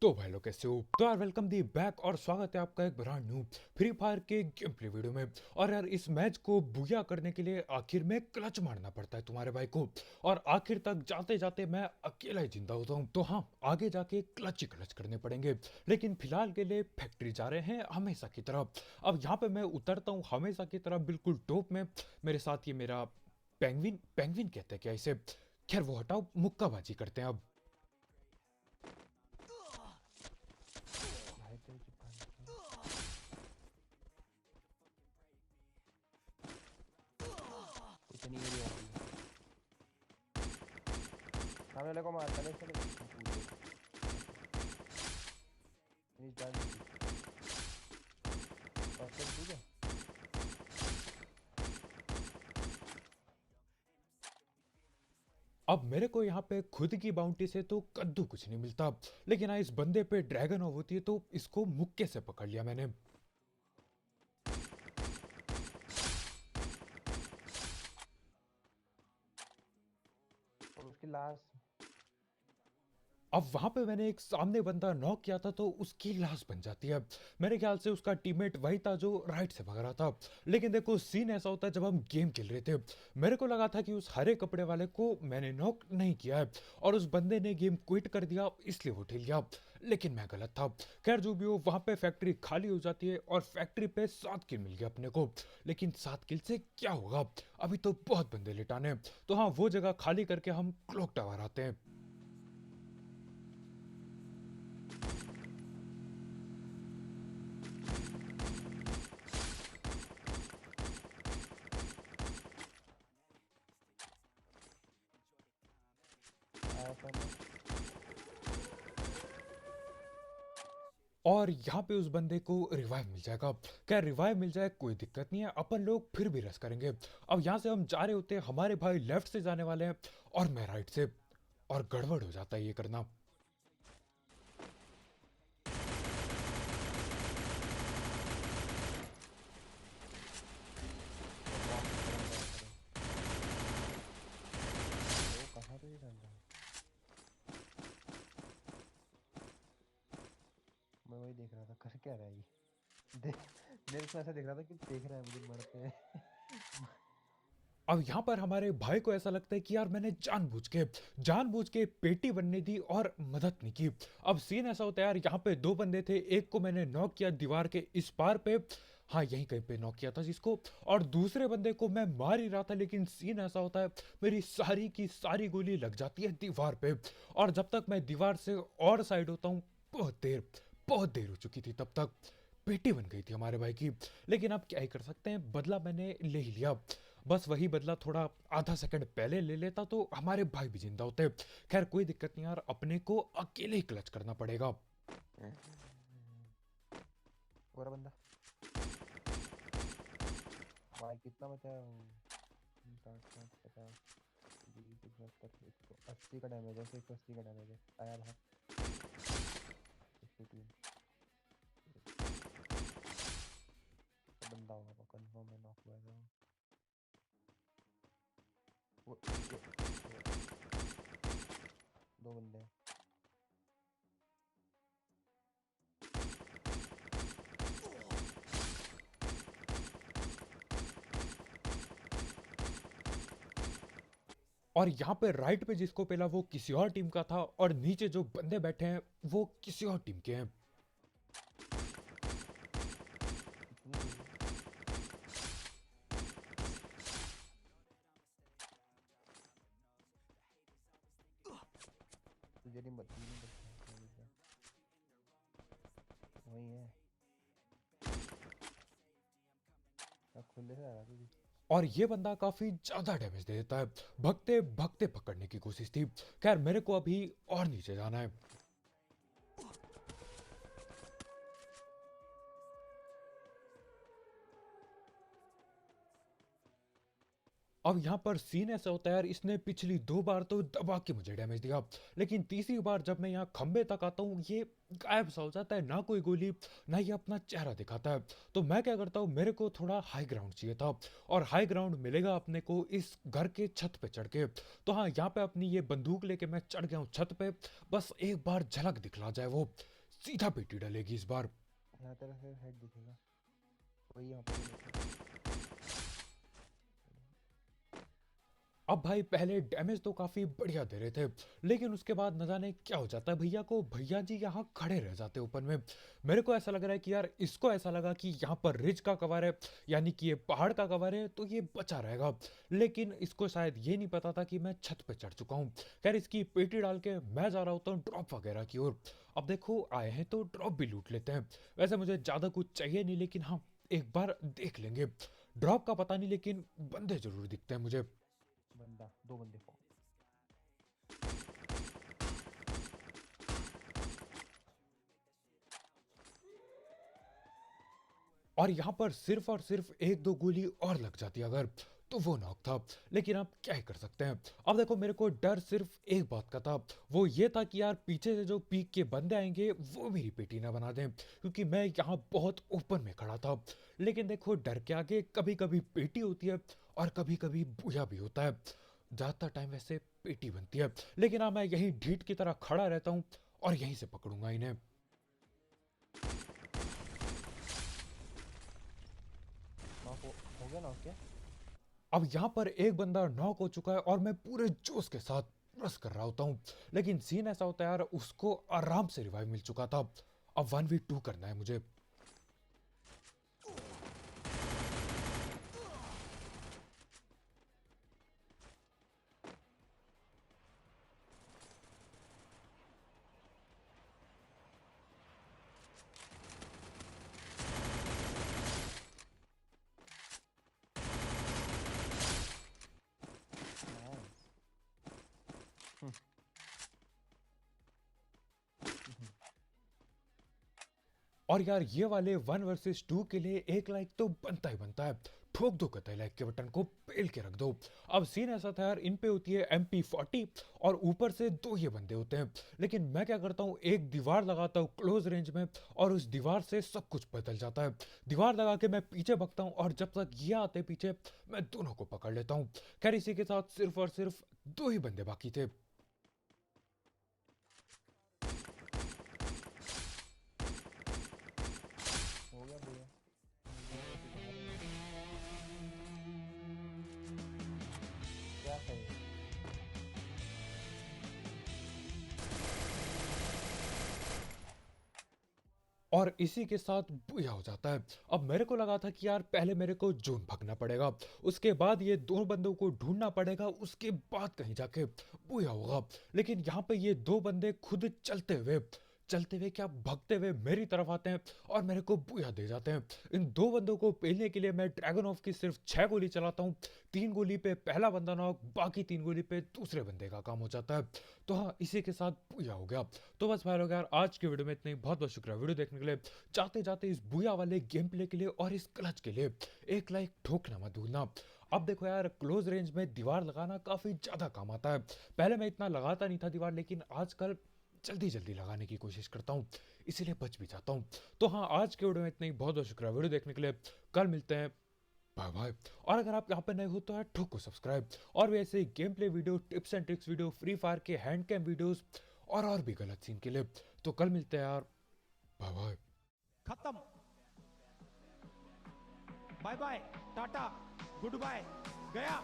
तो भाई लोग कैसे हो। तो यार वेलकम दी बैक और स्वागत है आपका एक ब्रांड न्यू फ्री फायर के गेम प्ले वीडियो में। और यार इस मैच को बुया करने के लिए आखिर में क्लच मारना पड़ता है तुम्हारे भाई को, और आखिर तक जाते जाते मैं अकेला ही जिंदा होता हूँ। तो हाँ, आगे जाके क्लच ही क्लच करने पड़ेंगे, लेकिन फिलहाल के लिए फैक्ट्री जा रहे हैं हमेशा की तरह। अब यहाँ पे मैं उतरता हूँ हमेशा की तरह बिल्कुल टॉप में। मेरे साथ ये मेरा पेंगविन पेंगविन कहते हैं क्या इसे, खैर वो हटाओ, मुक्काबाजी करते हैं अब। भाई तेरी चुपान की इतनी एरिया होती है। सामने वाले को मार पहले इसको कूद गए। फिनिश डाल दी थी। फर्स्ट एड ठीक है। अब मेरे को यहाँ पे खुद की बाउंटी से तो कद्दू कुछ नहीं मिलता, लेकिन हाँ इस बंदे पे ड्रैगन ऑफ होती है तो इसको मुक्के से पकड़ लिया मैंने। और उसकी लाश अब वहां पे मैंने एक सामने बंदा नॉक किया था तो उसकी लाश बन जाती है। मेरे ख्याल से उसका टीममेट वही था जो राइट से भग रहा था। लेकिन देखो सीन ऐसा होता है, जब हम गेम खेल रहे थे मेरे को लगा था कि उस हरे कपड़े वाले को मैंने नॉक नहीं किया है और उस बंदे ने गेम क्विट कर दिया, इसलिए वो ठेल गया। लेकिन मैं गलत था। खैर जो भी हो, वहां पे फैक्ट्री खाली हो जाती है और फैक्ट्री पे 7 किल मिल गया अपने को। लेकिन 7 किल से क्या होगा, अभी तो बहुत बंदे लिटाने हैं। तो हाँ, वो जगह खाली करके हम क्लॉक टावर आते हैं। आया था मैं। और यहाँ पे उस बंदे को रिवाइव मिल जाएगा। क्या रिवाइव मिल जाए कोई दिक्कत नहीं है, अपन लोग फिर भी रस करेंगे। अब यहाँ से हम जा रहे होते हैं, हमारे भाई लेफ्ट से जाने वाले हैं और मैं राइट से, और गड़बड़ हो जाता है ये करना। वो मॉक खत्म करा करो। वो कहाँ पे डाल रहा है। मैं वही देख रहा था कर क्या रहा है ये। देख मेरे को ऐसा दिख रहा था कि देख रहा है मुझे मरते हैं। अब यहाँ पर हमारे भाई को ऐसा लगता है कि यार मैंने जानबूझ के पेटी बनने दी और मदद नहीं की। अब सीन ऐसा होता है यार, यहाँ पे दो बंदे थे, एक को मैंने नॉक किया दीवार के इस पार पे, हाँ यहीं कहीं पे नॉक किया था जिसको, और दूसरे बंदे को मैं मार ही रहा था। लेकिन सीन ऐसा होता है, मेरी सारी की सारी गोली लग जाती है दीवार पे, और जब तक मैं दीवार से और साइड होता हूँ, बहुत देर हो चुकी थी तब तक। पेटी बन गई थी हमारे भाई की। लेकिन अब क्या ही कर सकते हैं, बदला मैंने ले ही लिया। बस वही बदला थोड़ा आधा सेकंड पहले ले लेता तो हमारे भाई भी जिंदा होते। खैर कोई दिक्कत नहीं यार, अपने को अकेले ही क्लच करना पड़ेगा। पूरा बंदा भाई कितना बचा है। 60 60 50 20 170 180 का डैमेज है। 180 का डैमेज है। आया बाहर 63। तो बंदा होगा कंफर्म है। नॉक हुआ है वो नीचे। वो दो बंदे हैं। और यहाँ पे राइट पे जिसको पेला वो किसी और टीम का था, और नीचे जो बंदे बैठे हैं वो किसी और टीम के हैं। इतनी दूर तुझे नहीं बची नहीं बचा वही है। अब खुले से आ रहा तुझे। और ये बंदा काफी ज्यादा डैमेज दे देता है। भगते भगते पकड़ने की कोशिश थी। खैर मेरे को अभी और नीचे जाना है। अब यहाँ पर सीन ऐसा होता है यार, इसने पिछली 2 बार तो दबा के मुझे डैमेज दिया, लेकिन तीसरी बार जब मैं यहाँ खंबे तक आता हूँ ये गायब सा हो जाता है, ना कोई गोली ना ये अपना चेहरा दिखाता है। तो मैं क्या करता हूँ, मेरे को थोड़ा हाई ग्राउंड चाहिए था, और हाई ग्राउंड मिलेगा अपने को इस घर के छत पे चढ़ के। तो हाँ, यहाँ पे अपनी ये बंदूक लेके मैं चढ़ गया हूँ छत पे, बस एक बार झलक दिखला जाए वो। सीधा पेटी डलेगी इस बार। यहाँ तेरा फिर हेड दिखेगा, वही यहाँ पे दिखेगा। अब भाई पहले डैमेज तो काफी बढ़िया दे रहे थे, लेकिन उसके बाद न जाने क्या हो जाता है भैया को, भैया जी यहाँ खड़े रह जाते ओपन में। मेरे को ऐसा लग रहा है कि यार इसको ऐसा लगा कि यहाँ पर रिज का कवर है, यानी कि ये पहाड़ का कवर है, तो ये बचा रहेगा। लेकिन इसको शायद ये नहीं पता था कि मैं छत पे चढ़ चुका हूँ। खैर इसकी पेटी डाल के मैं जा रहा होता हूँ ड्रॉप वगैरह की ओर। अब देखो आए हैं तो ड्रॉप भी लूट लेते हैं। वैसे मुझे ज्यादा कुछ चाहिए नहीं, लेकिन हाँ एक बार देख लेंगे। ड्रॉप का पता नहीं, लेकिन बंदे जरूर दिखते हैं मुझे। बंदा, दो बंदे फॉर्म। और यहाँ पर सिर्फ और सिर्फ एक दो गोली और लग जाती अगर, तो वो नॉक था। लेकिन आप क्या ही कर सकते हैं। अब देखो मेरे को डर सिर्फ एक बात का था, वो ये था कि यार पीछे से जो पीक के बंदे आएंगे वो मेरी पेटी ना बना दें, क्योंकि मैं यहाँ बहुत ओपन में खड़ा था। लेकिन देखो डर के आगे कभी कभी पेटी होती है और कभी कभी बूया भी होता है। ज़्यादातर टाइम वैसे पेटी बनती है, लेकिन हाँ मैं यहीं ढीठ की तरह खड़ा रहता हूँ और यहीं से पकड़ूंगा इन्हें। नॉक हो गया, नॉक क्या? अब यहाँ पर एक बंदा नॉक हो चुका है और मैं पूरे जोश के साथ रस कर रहा होता हूँ। लेकिन सीन ऐसा होता है यार, उसको आराम से रिवाइव मिल चुका था। अब 1v2 करना है मुझे। नाइस। और यार ये वाले 1 वर्सेस 2 के लिए एक लाइक तो बनता ही बनता है। ठोक दो कतई लाइक के बटन को, पेल के रख दो। अब सीन ऐसा था यार, इन पे होती है MP40 और ऊपर से दो ये बंदे होते हैं। लेकिन मैं क्या करता हूँ, एक दीवार लगाता हूँ क्लोज रेंज में और उस दीवार से सब कुछ बदल जाता है। दीवार लगा के मैं पीछे भगता हूँ और जब तक ये आते पीछे मैं दोनों को पकड़ लेता हूँ। खैर इसी के साथ सिर्फ और सिर्फ दो ही बंदे बाकी थे। हो गया भैया, तो तुम्हारे क्या सही है। और इसी के साथ बुया हो जाता है। अब मेरे को लगा था कि यार पहले मेरे को जोन भागना पड़ेगा, उसके बाद ये दो बंदों को ढूंढना पड़ेगा, उसके बाद कहीं जाके बुया होगा। लेकिन यहाँ पे ये दो बंदे खुद चलते हुए क्या भागते हुए मेरी तरफ आते हैं और मेरे को बुया दे जाते हैं। इन दो बंदों को पेलने के लिए मैं ड्रैगन ऑफ की सिर्फ 6 गोली चलाता हूँ। 3 गोली पे पहला बंदा नॉक, बाकी 3 गोली पे दूसरे बंदे का काम हो जाता है। तो हाँ इसी के साथ बुया हो गया। तो बस भाई लोग यार आज की वीडियो में इतना ही। बहुत बहुत शुक्रिया वीडियो देखने के लिए। जाते जाते इस बुया वाले गेम प्ले के लिए और इस क्लच के लिए एक लाइक ठोकना मत भूलना। अब देखो यार क्लोज रेंज में दीवार लगाना काफी ज्यादा काम आता है। पहले मैं इतना लगाता नहीं था दीवार, लेकिन आजकल जल्दी जल्दी लगाने की कोशिश करता हूँ, इसीलिए बच भी जाता हूँ। तो हाँ आज के वीडियो में इतना ही। बहुत बहुत शुक्रिया वीडियो देखने के लिए। कल मिलते हैं। Bye bye. और अगर आप यहाँ पे नए हो तो यार ठोको सब्सक्राइब। और भी ऐसे game play video, tips and tricks video, free fire के हैंड कैम वीडियोस और भी गलत सीन के लिए। तो कल मिलते हैं यार। Bye bye. खत्म। Bye bye, tata, goodbye, गया।